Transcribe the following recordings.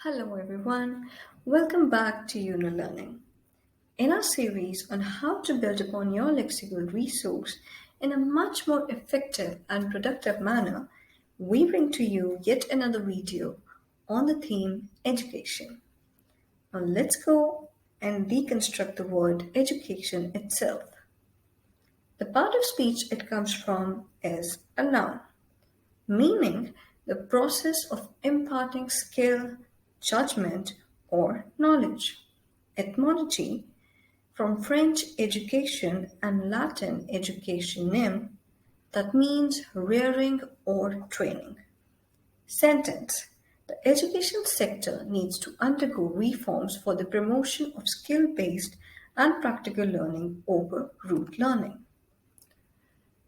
Hello everyone, welcome back to Yuno Learning. In our series on how to build upon your lexical resource in a much more effective and productive manner, we bring to you yet another video on the theme education. Now let's go and deconstruct the word education itself. The part of speech it comes from is a noun, meaning the process of imparting skill, judgment, or knowledge. Etymology, from French education and Latin educationem, that means rearing or training. Sentence. The education sector needs to undergo reforms for the promotion of skill-based and practical learning over rote learning.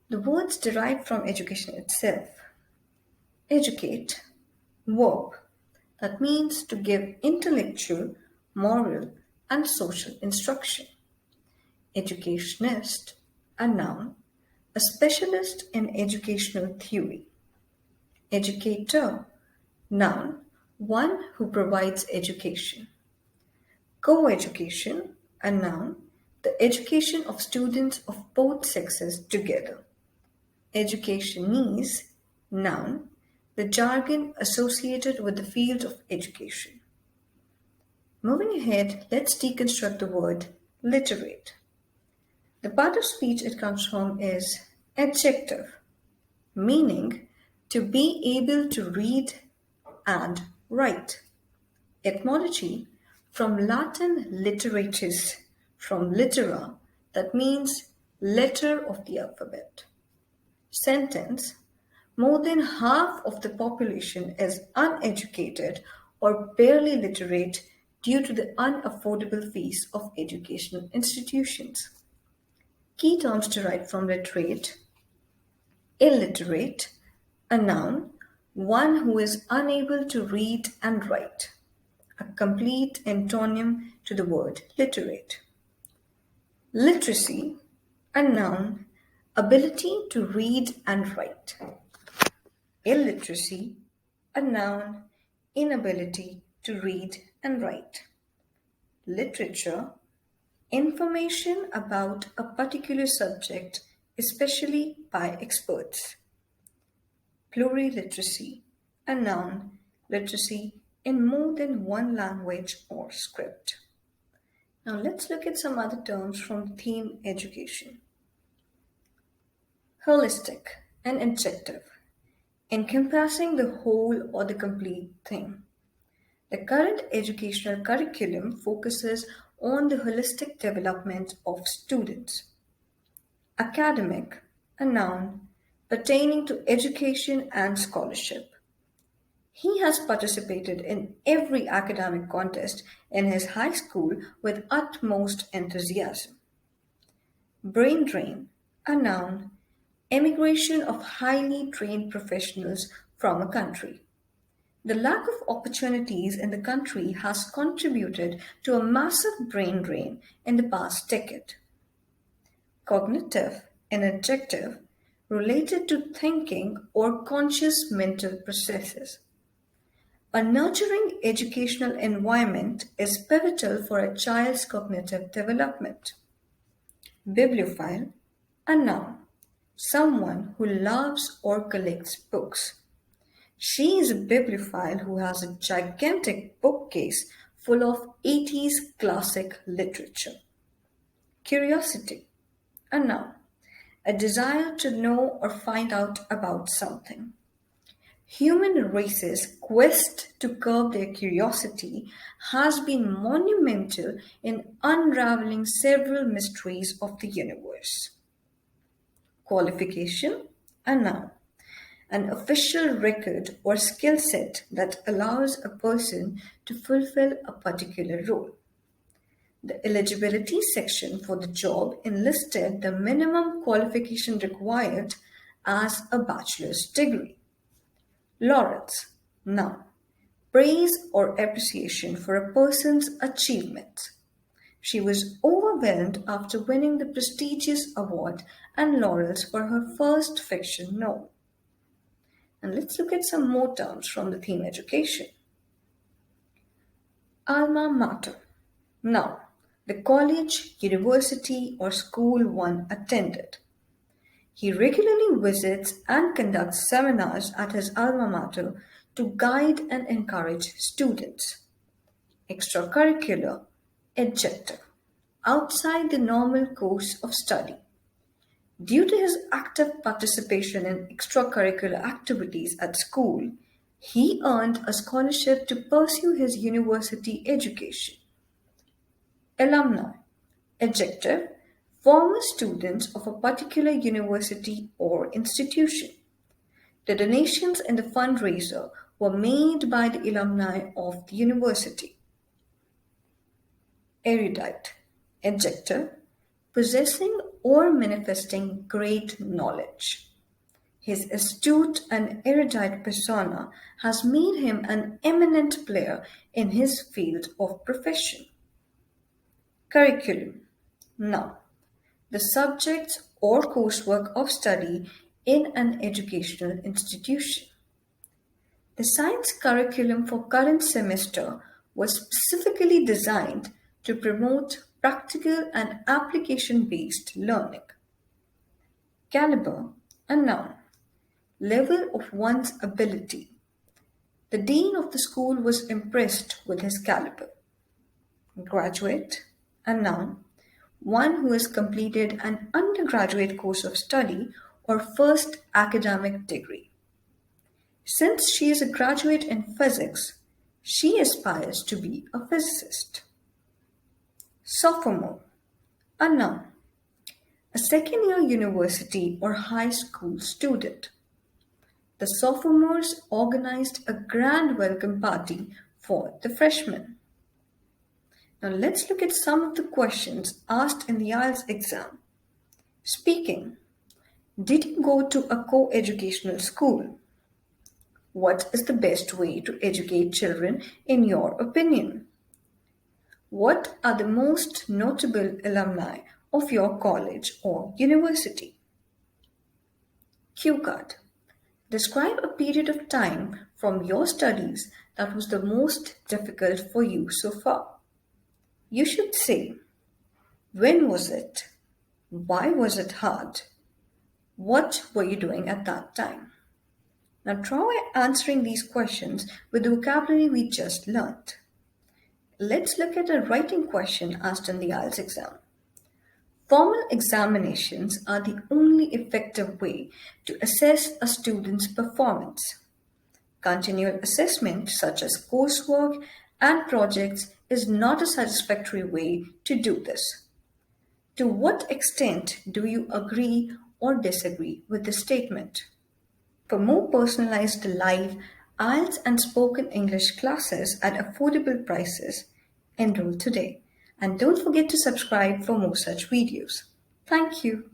The words derived from education itself. Educate, verb, that means to give intellectual, moral, and social instruction. Educationist, a noun, a specialist in educational theory. Educator, noun, one who provides education. Co-education, a noun, the education of students of both sexes together. Educationese, noun, the jargon associated with the field of education. Moving ahead, let's deconstruct the word literate. The part of speech it comes from is adjective, meaning to be able to read and write. Etymology, from Latin literatus, from litera, that means letter of the alphabet. Sentence, more than half of the population is uneducated or barely literate due to the unaffordable fees of educational institutions. Key terms derived from literate. Illiterate, a noun, one who is unable to read and write. A complete antonym to the word literate. Literacy, a noun, ability to read and write. Illiteracy, a noun, inability to read and write. Literature, information about a particular subject, especially by experts. Pluriliteracy, a noun, literacy in more than one language or script. Now let's look at some other terms from the theme education. Holistic, an adjective, encompassing the whole or the complete thing. The current educational curriculum focuses on the holistic development of students. Academic, a noun, pertaining to education and scholarship. He has participated in every academic contest in his high school with utmost enthusiasm. Brain drain, a noun, emigration of highly trained professionals from a country. The lack of opportunities in the country has contributed to a massive brain drain in the past decade. Cognitive, an adjective, related to thinking or conscious mental processes. A nurturing educational environment is pivotal for a child's cognitive development. Bibliophile, a noun, someone who loves or collects books. She is a bibliophile who has a gigantic bookcase full of 80s classic literature. Curiosity, a noun, a desire to know or find out about something. Human race's quest to curb their curiosity has been monumental in unraveling several mysteries of the universe. Qualification, a noun, an official record or skill set that allows a person to fulfill a particular role. The eligibility section for the job enlisted the minimum qualification required as a bachelor's degree. Laurels, noun, praise or appreciation for a person's achievements. She was overwhelmed after winning the prestigious award and laurels for her first fiction novel. And let's look at some more terms from the theme education. Alma mater. Now, the college, university, or school one attended. He regularly visits and conducts seminars at his alma mater to guide and encourage students. Extracurricular, adjective, outside the normal course of study. Due to his active participation in extracurricular activities at school, he earned a scholarship to pursue his university education. Alumni, adjective, former students of a particular university or institution. The donations in the fundraiser were made by the alumni of the university. Erudite, adjective, possessing or manifesting great knowledge. His astute and erudite persona has made him an eminent player in his field of profession. Curriculum. Now, the subjects or coursework of study in an educational institution. The science curriculum for current semester was specifically designed to promote practical and application-based learning. Caliber, a noun, level of one's ability. The dean of the school was impressed with his caliber. Graduate, a noun, one who has completed an undergraduate course of study or first academic degree. Since she is a graduate in physics, she aspires to be a physicist. Sophomore, a noun, a second-year university or high school student. The sophomores organized a grand welcome party for the freshmen. Now let's look at some of the questions asked in the IELTS exam. Speaking. Did you go to a co-educational school? What is the best way to educate children in your opinion? What are the most notable alumni of your college or university? Cue card. Describe a period of time from your studies that was the most difficult for you so far. You should say, when was it? Why was it hard? What were you doing at that time? Now try answering these questions with the vocabulary we just learned. Let's look at a writing question asked in the IELTS exam. Formal examinations are the only effective way to assess a student's performance. Continual assessment, such as coursework and projects, is not a satisfactory way to do this. To what extent do you agree or disagree with this statement? For more personalized live IELTS and spoken English classes at affordable prices, enroll today. And don't forget to subscribe for more such videos. Thank you.